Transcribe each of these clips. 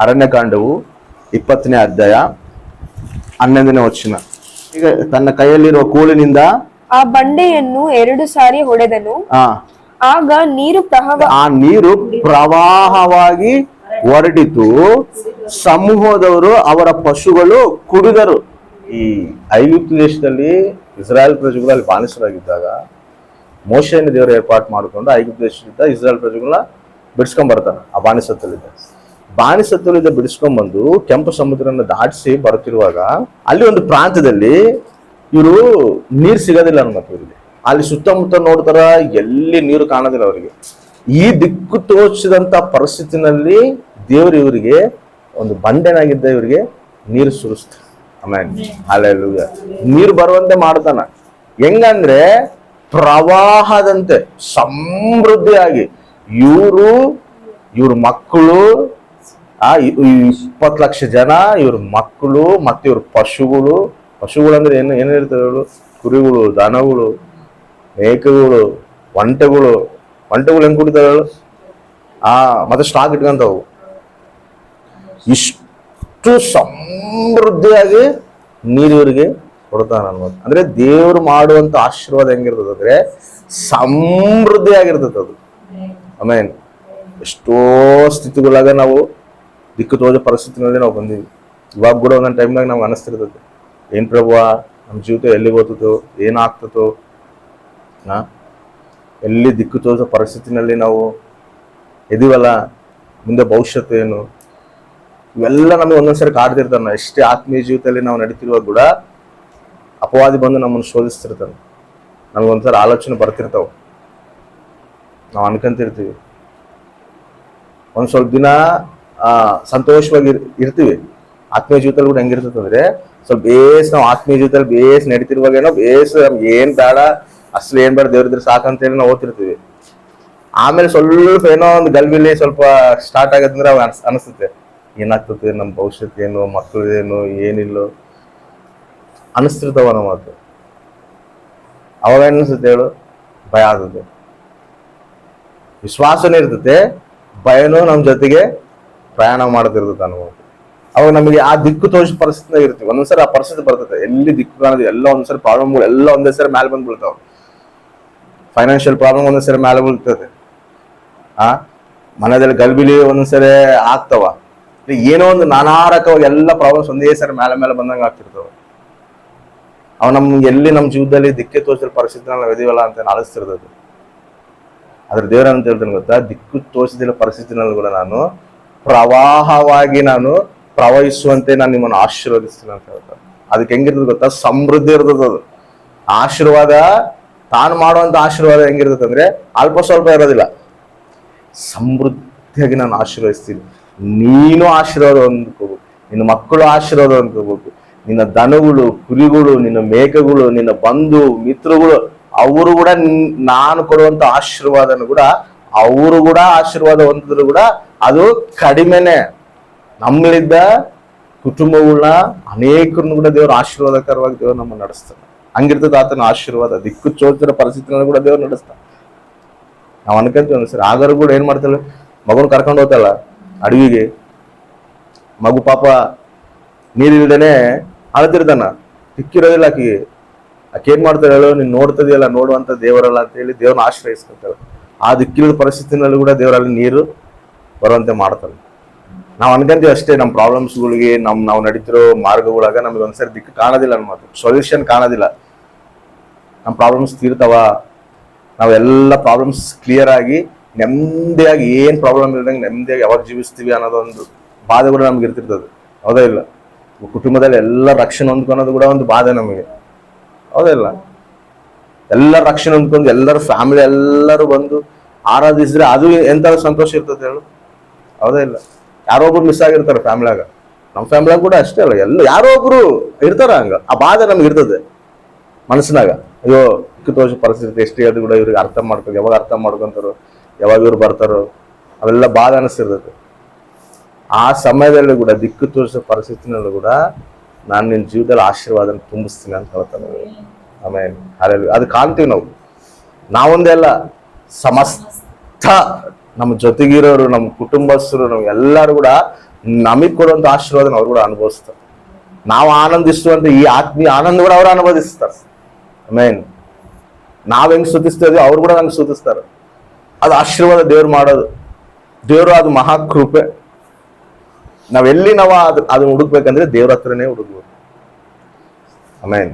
ಅರಣ್ಯಕಾಂಡವು 20ನೇ ಅಧ್ಯಾಯ 11ನೇ ವಚನ. ಈಗ ತನ್ನ ಕೈಯಲ್ಲಿರುವ ಕೋಲಿನಿಂದ ಆ ಬಂಡೆಯನ್ನು 2 ಸಾರಿ ಹೊಡೆದನು. ಆಗ ಆ ನೀರು ಪ್ರವಾಹವಾಗಿ ಹೊರಟಿತು. ಸಮೂಹದವರು ಅವರ ಪಶುಗಳು ಕುಡಿದರು. ಈ ಐಗುಪ್ತ ದೇಶದಲ್ಲಿ ಇಸ್ರಾಯೇಲ್ ಪ್ರಜೆಗಳು ಅಲ್ಲಿ ಬಾನಿಸರಾಗಿದ್ದಾಗ ಮೋಶೆಯನ್ನು ದೇವರು ಏರ್ಪಾಟ್ ಮಾಡಿಕೊಂಡು ಐಗುಪ್ತ ದೇಶದಿಂದ ಇಸ್ರಾಯೇಲ್ ಪ್ರಜೆಗಳನ್ನ ಬಿಡಿಸ್ಕೊಂಡ್ ಬರ್ತಾನೆ. ಆ ಬಾನಿಸತ್ತಲಿದ್ದ ಬಿಡಿಸ್ಕೊಂಡ್ಬಂದು ಕೆಂಪು ಸಮುದ್ರನ ದಾಟಿಸಿ ಬರ್ತಿರುವಾಗ ಅಲ್ಲಿ ಒಂದು ಪ್ರಾಂತ್ಯದಲ್ಲಿ ಇವರು ನೀರು ಸಿಗೋದಿಲ್ಲ ಅನ್ನೋದು. ಇವರಿಗೆ ಅಲ್ಲಿ ಸುತ್ತಮುತ್ತ ನೋಡ್ತಾರ, ಎಲ್ಲಿ ನೀರು ಕಾಣೋದಿಲ್ಲ ಅವರಿಗೆ. ಈ ದಿಕ್ಕು ತೋಚಿದಂತ ಪರಿಸ್ಥಿತಿನಲ್ಲಿ ದೇವರು ಇವರಿಗೆ ಒಂದು ಬಂಡೆನಾಗಿದ್ದ ಇವರಿಗೆ ನೀರು ಸುರಿಸ್ತಾರೆ. ಆಮೇಲೆ ಅಲ್ಲೆಲ್ಲೂಯ ನೀರು ಬರುವಂತೆ ಮಾಡ್ತಾನ. ಹೆಂಗಂದ್ರೆ ಪ್ರವಾಹದಂತೆ ಸಮೃದ್ಧಿಯಾಗಿ ಇವ್ರ ಮಕ್ಕಳು 20 ಲಕ್ಷ ಜನ, ಇವ್ರ ಮಕ್ಕಳು ಮತ್ತೆ ಇವ್ರ ಪಶುಗಳು ಅಂದ್ರೆ ಏನಿರ್ತವೆ ಹೇಳು? ಕುರಿಗಳು, ದನಗಳು, ಮೇಕೆಗಳು, ಒಂಟೆಗಳು ಹೆಂಗ್ ಕುಡಿತಾವೆ ಹೇಳು? ಮತ್ತೆ ಸ್ಟಾಕ್ ಇಟ್ಕೊಂತವು. ಇಷ್ಟು ಸಮೃದ್ಧಿಯಾಗಿ ನೀರು ಇವರಿಗೆ ಕೊಡ್ತಾನ ಅನ್ನೋದು. ಅಂದ್ರೆ ದೇವ್ರು ಮಾಡುವಂತ ಆಶೀರ್ವಾದ ಹೆಂಗಿರ್ತದ ಅಂದ್ರೆ ಸಮೃದ್ಧಿಯಾಗಿರ್ತದ ಅದು. ಆಮೇಲೆ ಎಷ್ಟೋ ಸ್ಥಿತಿಗಳಾಗ ನಾವು ದಿಕ್ಕು ತೋಚ ಪರಿಸ್ಥಿತಿನಲ್ಲಿ ನಾವು ಬಂದೀವಿ. ಇವಾಗ ಕೂಡ ಒಂದೊಂದು ಟೈಮ್ನಾಗ ನಮ್ಗೆ ಅನಿಸ್ತಿರ್ತದೆ, ಏನ್ ಪ್ರಭುವ ನಮ್ಮ ಜೀವಿತ ಎಲ್ಲಿಗೆ ಹೋಗ್ತದೋ, ಏನಾಗ್ತದೋ, ಎಲ್ಲಿ ದಿಕ್ಕು ತೋಚ ಪರಿಸ್ಥಿತಿನಲ್ಲಿ ನಾವು ಇದೀವಲ್ಲ, ಮುಂದೆ ಭವಿಷ್ಯತ್ತು ಏನು, ಇವೆಲ್ಲ ನಮಗೆ ಒಂದೊಂದ್ಸರಿ ಕಾಡ್ತಿರ್ತಾನೆ. ಎಷ್ಟೇ ಆತ್ಮೀಯ ಜೀವಿತದಲ್ಲಿ ನಾವು ನಡೀತಿರುವಾಗ ಕೂಡ ಅಪವಾದಿ ಬಂದು ನಮ್ಮನ್ನು ಶೋಧಿಸ್ತಿರ್ತಾನೆ. ನಮ್ಗೊಂದ್ಸರಿ ಆಲೋಚನೆ ಬರ್ತಿರ್ತಾವ, ನಾವು ಅನ್ಕೊಂತಿರ್ತೀವಿ. ಒಂದ್ ಸ್ವಲ್ಪ ದಿನ ಸಂತೋಷವಾಗಿ ಇರ್ತೀವಿ. ಆತ್ಮೀಯ ಜೀವಿತದಲ್ಲಿ ಕೂಡ ಹೆಂಗಿರ್ತದೆ ಅಂದ್ರೆ ಸ್ವಲ್ಪ ನಾವು ಆತ್ಮೀಯ ಜೀವಿತದಲ್ಲಿ ನಡೀತಿರುವಾಗ ಏನೋ ನಮ್ಗೆ ಏನ್ ಬೇಡ, ಅಸಲು ಏನ್ ಬೇಡ, ದೇವ್ರಿದ್ರೆ ಸಾಕಂತೇಳಿ ನಾವು ಓದ್ತಿರ್ತೀವಿ. ಆಮೇಲೆ ಸ್ವಲ್ಪ ಏನೋ ಒಂದು ಗಲ್ಬಿಲಿ ಸ್ವಲ್ಪ ಸ್ಟಾರ್ಟ್ ಆಗತ್ತಂದ್ರೆ ಅವಾಗ ಅನಿಸುತ್ತೆ, ಏನಾಗ್ತದೆ, ನಮ್ಮ ಭವಿಷ್ಯತ್ ಏನು, ಮಕ್ಕಳು ಏನು, ಏನಿಲ್ಲೋ ಅನಿಸ್ತಿರ್ತಾವ ನಮ್ಮ ಮಾತು. ಅವಾಗ ಅನಿಸುತ್ತೆ ಹೇಳು, ಭಯ ಆಗ್ತದೆ. ವಿಶ್ವಾಸನೇ ಇರ್ತದೆ, ಭಯನೂ ನಮ್ಮ ಜೊತೆಗೆ ಪ್ರಯಾಣ ಮಾಡ್ತಿರ್ತದೆ ಅನುಭವ. ಅವಾಗ ನಮಗೆ ಆ ದಿಕ್ಕು ತೋರಿಸ ಪರಿಸ್ಥಿತಿ ಇರ್ತೀವಿ. ಒಂದೊಂದ್ಸರಿ ಆ ಪರಿಸ್ಥಿತಿ ಬರ್ತದೆ, ಎಲ್ಲಿ ದಿಕ್ಕು ಕಾಣೋದು, ಎಲ್ಲ ಒಂದ್ಸರಿ ಪ್ರಾಬ್ಲಮ್ಗಳು ಎಲ್ಲ ಒಂದೇ ಸರಿ ಮೇಲೆ ಬಂದು ಬೀಳ್ತಾವ. ಫೈನಾನ್ಷಿಯಲ್ ಪ್ರಾಬ್ಲಮ್ ಒಂದೊಂದ್ಸರಿ ಮೇಲೆ ಬೀಳ್ತದೆ. ಮನೆಯಲ್ಲಿ ಗಲ್ಬಿಲಿ ಒಂದೊಂದ್ಸರಿ ಆಗ್ತಾವ. ಏನೋ ಒಂದು ನಾನಾ ರಕವಾಗಿ ಎಲ್ಲ ಪ್ರಾಬ್ಲಮ್ಸ್ ಒಂದೇ ಸರಿ ಮೇಲೆ ಬಂದಂಗ ಆಗ್ತಿರ್ತಾವ. ಅವ್ ನಮ್ಗೆ ಎಲ್ಲಿ ನಮ್ಮ ಜೀವನದಲ್ಲಿ ದಿಕ್ಕೆ ತೋರಿಸಿದ ಪರಿಸ್ಥಿತಿ ನಾವು ಇದೀವಲ್ಲ ಅಂತ ಅನಿಸ್ತಿರ್ತದೆ. ಅದ್ರ ದೇವ್ರ ಅಂತ ಹೇಳ್ತೇನೆ ಗೊತ್ತಾ, ದಿಕ್ಕು ತೋರಿಸಿದ ಪರಿಸ್ಥಿತಿನಲ್ಲಿ ಕೂಡ ನಾನು ಪ್ರವಾಹವಾಗಿ ನಾನು ಪ್ರವಹಿಸುವಂತೆ ನಾನು ನಿಮ್ಮನ್ನು ಆಶೀರ್ವದಿಸ್ತೀನಿ ಅಂತ ಹೇಳ್ತಾರೆ. ಅದಕ್ಕೆ ಹೆಂಗಿರ್ತದೆ ಗೊತ್ತಾ, ಸಮೃದ್ಧಿ ಇರ್ತದ ಅದು. ಆಶೀರ್ವಾದ, ತಾನು ಮಾಡುವಂತ ಆಶೀರ್ವಾದ ಹೆಂಗಿರ್ತದೆ ಅಂದ್ರೆ ಅಲ್ಪ ಸ್ವಲ್ಪ ಇರೋದಿಲ್ಲ, ಸಮೃದ್ಧಿಯಾಗಿ ನಾನು ಆಶೀರ್ವದಿಸ್ತೀನಿ. ನೀನು ಆಶೀರ್ವಾದ ಹೊಂದ್ಕೋಬೇಕು, ನಿನ್ನ ಮಕ್ಕಳು ಆಶೀರ್ವಾದ ಹೊಂದ್ಕೋಬೇಕು, ನಿನ್ನ ದನಗಳು, ಕುರಿಗಳು, ನಿನ್ನ ಮೇಕೆಗಳು, ನಿನ್ನ ಬಂಧು ಮಿತ್ರಗಳು, ಅವರು ಕೂಡ ನಾನು ಕೊಡುವಂತ ಆಶೀರ್ವಾದನು ಕೂಡ ಅವರು ಕೂಡ ಆಶೀರ್ವಾದ ಹೊಂದಿದ್ರು ಕೂಡ ಅದು ಕಡಿಮೆನೆ. ನಮ್ಮಳಿದ್ದ ಕುಟುಂಬಗಳನ್ನ ಅನೇಕರನ್ನು ಕೂಡ ದೇವರು ಆಶೀರ್ವಾದಕರವಾಗಿ ದೇವರು ನಮ್ಮ ನಡೆಸ್ತಾನೆ. ಹಂಗಿರ್ತದೆ ಆತನ ಆಶೀರ್ವಾದ. ದಿಕ್ಕು ಚೋಚರ ಪರಿಸ್ಥಿತಿಗಳನ್ನು ಕೂಡ ದೇವ್ರು ನಡೆಸ್ತಾನೆ. ನಾವು ಅನ್ಕೊಂತೀವಿ ಸರ್, ಆಗಾರು ಕೂಡ ಏನ್ ಮಾಡ್ತಾಳೆ, ಮಗನ ಕರ್ಕೊಂಡು ಹೋಗ್ತಾಳ ಅಡವಿಗೆ. ಮಗು ಪಾಪ ನೀರಿಲ್ದೇನೆ ಅಳ್ತಿರ್ತಾನ, ದಿಕ್ಕಿರೋದಿಲ್ಲ ಆಕಿಗೆ. ಆಕೆ ಏನ್ ಮಾಡ್ತಾಳೆ ಹೇಳು, ನೀನ್ ನೋಡ್ತದಿಯಲ್ಲ, ನೋಡುವಂತ ದೇವರಲ್ಲ ಅಂತ ಹೇಳಿ ದೇವ್ರನ್ನ ಆಶ್ರಯಿಸ್ಕೊತಾಳೆ. ಆ ದಿಕ್ಕಿಲ್ಲದ ಪರಿಸ್ಥಿತಿನಲ್ಲಿ ಕೂಡ ದೇವರಲ್ಲಿ ನೀರು ಬರುವಂತೆ ಮಾಡ್ತಾಳೆ. ನಾವು ಅನ್ಕೊಂತೀವಿ ಅಷ್ಟೇ, ನಮ್ಮ ಪ್ರಾಬ್ಲಮ್ಸ್ಗಳಿಗೆ ನಾವು ನಡೀತಿರೋ ಮಾರ್ಗಗಳಾಗ ನಮ್ಗೆ ಒಂದ್ಸರಿ ದಿಕ್ಕು ಕಾಣೋದಿಲ್ಲ, ನಮ್ಮ ಸೊಲ್ಯೂಷನ್ ಕಾಣೋದಿಲ್ಲ. ನಮ್ಮ ಪ್ರಾಬ್ಲಮ್ಸ್ ತೀರ್ತಾವ, ನಾವೆಲ್ಲ ಪ್ರಾಬ್ಲಮ್ಸ್ ಕ್ಲಿಯರ್ ಆಗಿ ನೆಮ್ಮದಿಯಾಗಿ ಏನ್ ಪ್ರಾಬ್ಲಮ್ ಇಲ್ದಂಗೆ ನೆಮ್ಮದಿಯಾಗಿ ಯಾವಾಗ ಜೀವಿಸ್ತೀವಿ ಅನ್ನೋದೊಂದು ಬಾಧೆ ಕೂಡ ನಮ್ಗೆ ಇರ್ತಿರ್ತದೆ. ಹೌದಾ ಇಲ್ಲ? ಕುಟುಂಬದಲ್ಲಿ ಎಲ್ಲ ರಕ್ಷಣೆ ಹೊಂದ್ಕೊಳೋದು ಕೂಡ ಒಂದು ಬಾಧೆ ನಮಗೆ. ಹೌದಾ ಇಲ್ಲ? ಎಲ್ಲರ ರಕ್ಷಣೆ ಹೊಂದ್ಕೊಂಡು ಎಲ್ಲರ ಫ್ಯಾಮಿಲಿ ಎಲ್ಲರೂ ಬಂದು ಆರಾಧಿಸಿದ್ರೆ ಅದು ಎಂತ ಸಂತೋಷ ಇರ್ತದೆ ಹೇಳು. ಹೌದಾ ಇಲ್ಲ? ಯಾರೋ ಒಬ್ರು ಮಿಸ್ ಆಗಿರ್ತಾರೆ ಫ್ಯಾಮಿಲಿಯಾಗ. ನಮ್ಮ ಫ್ಯಾಮಿಲಿಯಾಗ ಕೂಡ ಅಷ್ಟೇ ಅಲ್ಲ, ಯಾರೋ ಒಬ್ರು ಇರ್ತಾರ ಹಂಗ. ಆ ಬಾಧೆ ನಮ್ಗೆ ಇರ್ತದೆ ಮನಸ್ಸಿನಾಗ. ಅಯ್ಯೋ ದಿಕ್ಕು ತೋಚ ಪರಿಸ್ಥಿತಿ ಎಷ್ಟು ಹೇಳಿದ್ರು ಕೂಡ ಇವ್ರಿಗೆ ಅರ್ಥ ಮಾಡ್ಕೊಂಡು, ಯಾವಾಗ ಅರ್ಥ ಮಾಡ್ಕೊಂತಾರೋ, ಯಾವಾಗ ಇವ್ರು ಬರ್ತಾರೋ, ಅವೆಲ್ಲ ಬಾಧೆ ಅನಿಸ್ತಿರ್ತದೆ. ಆ ಸಮಯದಲ್ಲಿ ಕೂಡ ದಿಕ್ಕು ತೋರಿಸೋ ಪರಿಸ್ಥಿತಿನಲ್ಲೂ ಕೂಡ ನಾನು ನಿನ್ನ ಜೀವನದಲ್ಲಿ ಆಶೀರ್ವಾದ ತುಂಬಿಸ್ತೀನಿ ಅಂತ ಹೇಳ್ತಾನೆ. ಆಮೇಲೆ ಅಲ್ಲೆಲ್ಲ ಅದು ಕಾಣ್ತೀವಿ ನಾವು. ನಾವೊಂದೇ ಅಲ್ಲ, ಸಮಸ್ತ ನಮ್ಮ ಜೊತೆಗಿರೋರು, ನಮ್ಮ ಕುಟುಂಬಸ್ಥರು, ನಾವು ಎಲ್ಲರೂ ಕೂಡ ನಮಗ್ ಕೊಡುವಂತ ಆಶೀರ್ವಾದನ ಅವ್ರು ಕೂಡ ಅನುಭವಿಸ್ತಾರೆ. ನಾವು ಆನಂದಿಸುವಂತ ಈ ಆತ್ಮೀಯ ಆನಂದ ಕೂಡ ಅವ್ರು ಅನುಭವಿಸ್ತಾರೆ. ಆಮೇನ್. ನಾವ್ ಹೆಂಗ್ ಸ್ತುತಿಸ್ತೇವೆ ಅವ್ರು ಕೂಡ ನಂಗೆ ಸ್ತುತಿಸ್ತಾರೆ. ಅದು ಆಶೀರ್ವಾದ ದೇವ್ರು ಮಾಡೋದು. ದೇವ್ರು ಅದು ಮಹಾಕೃಪೆ. ನಾವೆಲ್ಲಿ ನಾವು ಅದನ್ನ ಹುಡುಕ್ಬೇಕಂದ್ರೆ ದೇವ್ರ ಹತ್ರನೇ ಹುಡುಕ್ಬೇಕು. ಆಮೇನ್.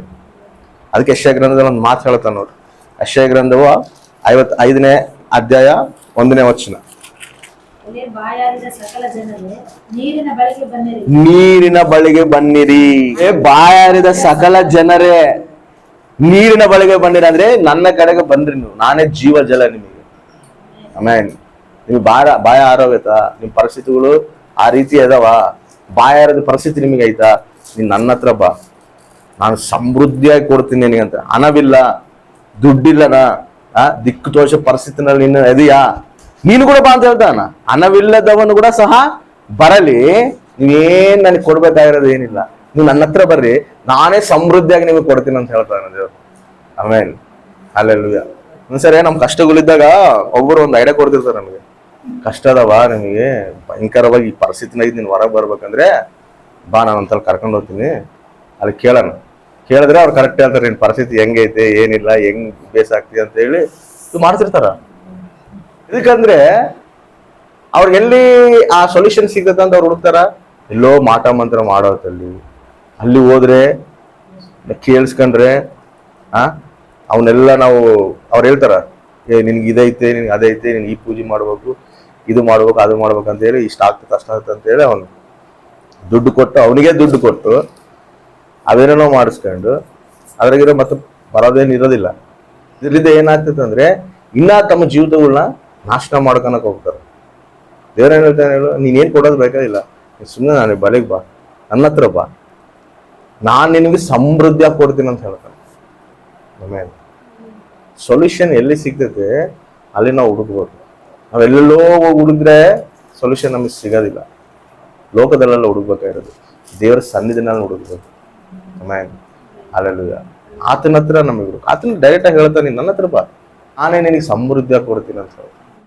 ಅದಕ್ಕೆ ಯೆಶಾಯ ಗ್ರಂಥದಲ್ಲಿ ಒಂದು ಮಾತು ಹೇಳ್ತಾನೆ ನೋಡ್ರಿ. ಯೆಶಾಯ ಗ್ರಂಥವು 55ನೇ ಅಧ್ಯಾಯ 1ನೇ ವಚನ. ಬಾಯಾರಿದ ಸಕಲ ಜನರೇ ನೀರಿನ ಬಳಿಗೆ ಬನ್ನಿರಿ. ನೀರಿನ ಬಳಿಗೆ ಬನ್ನಿರಿ. ಬಾಯಾರಿದ ಸಕಲ ಜನರೇ ನೀರಿನ ಬಳಿಗೆ ಬನ್ನಿರಿ ಅಂದ್ರೆ ನನ್ನ ಕಡೆಗೆ ಬನ್ರಿ ನೀವು. ನಾನೇ ಜೀವ ಜಲ ನಿಮಗೆ. ಆಮೇನ್. ನಿಮ್ಗೆ ಬಾಯ ಆರೋಗ್ಯತಾ? ನಿಮ್ ಪರಿಸ್ಥಿತಿಗಳು ಆ ರೀತಿ ಅದಾವ? ಬಾಯಾರದ ಪರಿಸ್ಥಿತಿ ನಿಮಗೆ ಐತಾ? ನೀನ್ ನನ್ನ ಹತ್ರ ಬಾ, ನಾನು ಸಮೃದ್ಧಿಯಾಗಿ ಕೊಡ್ತೀನಿ ನಿನಗಂತ. ಹಣವಿಲ್ಲ, ದುಡ್ಡಿಲ್ಲನ, ದಿಕ್ಕು ತೋರಿಸೋ ಪರಿಸ್ಥಿತಿನಲ್ಲಿ ನಿನ್ನ ಇದೆಯಾ? ನೀನು ಕೂಡ ಬಾ ಅಂತ ಹೇಳ್ತಾನ. ಹಣವಿಲ್ಲದವನು ಕೂಡ ಸಹ ಬರಲಿ, ನೀವೇನ್ ನನಗೆ ಕೊಡ್ಬೇಕಾಗಿರೋದು ಏನಿಲ್ಲ, ನೀವು ನನ್ನ ಹತ್ರ ಬರ್ರಿ, ನಾನೇ ಸಮೃದ್ಧಿಯಾಗಿ ನಿಮಗೆ ಕೊಡ್ತೀನಿ ಅಂತ ಹೇಳ್ತಾನೆ ದೇವ್ರು. ಆಮೇನ್. ಹಲ್ಲೆಲೂಯಾ. ಒಂದ್ಸರಿ ನಮ್ ಕಷ್ಟಗಳಿದ್ದಾಗ ಒಬ್ಬರು ಒಂದು ಐಡಿಯಾ ಕೊಡ್ತಿರ್ತಾರೆ ನಮಗೆ. ಕಷ್ಟ ಅದಾವ ನಿಮಗೆ, ಭಯಂಕರವಾಗಿ ಈ ಪರಿಸ್ಥಿತಿನಾಗ ನೀನು ಹೊರಗೆ ಬರ್ಬೇಕಂದ್ರೆ ಬಾ, ನಾನು ಅಂತಲ್ಲಿ ಕರ್ಕೊಂಡು ಹೋಗ್ತೀನಿ, ಅಲ್ಲಿ ಕೇಳೋಣ. ಕೇಳಿದ್ರೆ ಅವ್ರು ಕರೆಕ್ಟ್ ಹೇಳ್ತಾರೆ ನಿನ್ ಪರಿಸ್ಥಿತಿ ಹೆಂಗೈತೆ, ಏನಿಲ್ಲ, ಹೆಂಗ್ ಬೇಸಾಗ್ತಿ ಅಂತ ಹೇಳಿ ಇದು ಮಾಡ್ತಿರ್ತಾರ. ಇದಕ್ಕಂದ್ರೆ ಅವ್ರಿಗೆ ಎಲ್ಲಿ ಆ ಸೊಲ್ಯೂಷನ್ ಸಿಗತ್ತೆ ಅಂತ ಅವ್ರು ಹುಡುಕ್ತಾರ? ಎಲ್ಲೋ ಮಾಟ ಮಂತ್ರ ಮಾಡೋದಲ್ಲಿ ಅಲ್ಲಿ ಹೋದ್ರೆ ಕೇಳಿಸ್ಕೊಂಡ್ರೆ ಅವನ್ನೆಲ್ಲ ನಾವು ಅವ್ರು ಹೇಳ್ತಾರ, ನಿನ್ಗೆ ಇದೈತೆ, ನಿನ್ಗೆ ಅದೈತೆ, ನಿನ್ಗೆ ಈ ಪೂಜೆ ಮಾಡ್ಬೇಕು, ಇದು ಮಾಡ್ಬೇಕು, ಅದು ಮಾಡ್ಬೇಕು ಅಂತ ಹೇಳಿ, ಇಷ್ಟ ಆಗ್ತದೆ ಅಷ್ಟ ಆಗ್ತದೆ ಅಂತ ಹೇಳಿ ಅವನು ದುಡ್ಡು ಕೊಟ್ಟು, ಅವನಿಗೆ ದುಡ್ಡು ಕೊಟ್ಟು ಅವೇನೇನೋ ಮಾಡಿಸ್ಕೊಂಡು ಅದ್ರಾಗಿರೋ ಮತ್ತೆ ಬರೋದೇನು ಇರೋದಿಲ್ಲ. ಇದರಿಂದ ಏನಾಗ್ತದೆ ಅಂದ್ರೆ ಇನ್ನ ತಮ್ಮ ಜೀವಿತಗಳನ್ನ ನಾಶನ ಮಾಡ್ಕೊಳಕ್ ಹೋಗ್ತಾರೆ. ದೇವ್ರೇನ್ ಹೇಳ್ತಾನೆ ಹೇಳು, ನೀನೇನ್ ಕೊಡೋದು ಬೇಕಾಗಿಲ್ಲ, ಸುಮ್ಮನೆ ನಾನು ಬಲೆಗೆ ಬಾ, ನನ್ನ ಹತ್ರ ಬಾ, ನಾನ್ ನಿನಗೆ ಸಮೃದ್ಧಿಯಾಗಿ ಕೊಡ್ತೀನಿ ಅಂತ ಹೇಳ್ತಾನೆ. ಆಮೇಲೆ ಸೊಲ್ಯೂಷನ್ ಎಲ್ಲಿ ಸಿಗ್ತೈತೆ ಅಲ್ಲಿ ನಾವು ಹುಡುಕ್ಬೇಕು. ನಾವೆಲ್ಲೆಲ್ಲೋ ಹೋಗಿ ಹುಡುಗ್ರೆ ಸೊಲ್ಯೂಷನ್ ನಮಗೆ ಸಿಗೋದಿಲ್ಲ. ಲೋಕದಲ್ಲೆಲ್ಲ ಹುಡುಕ್ಬೇಕಾಗಿರೋದು ದೇವರ ಸನ್ನಿಧಿನಲ್ಲಿ ಹುಡುಕ್ಬೇಕು. ಆಮೇಲೆ ಅಲ್ಲೆಲ್ಲ ಆತನ ಹತ್ರ ನಮಗೆ ಹುಡುಕ. ಆತನ ಡೈರೆಕ್ಟ್ ಆಗಿ ಹೇಳ್ತಾನೆ, ನನ್ನ ಹತ್ರ ಬಾ, ನಾನೇ ನಿನಗೆ ಸಮೃದ್ಧಿಯಾಗಿ ಕೊಡ್ತೀನಿ ಅಂತ ಹೇಳಿ.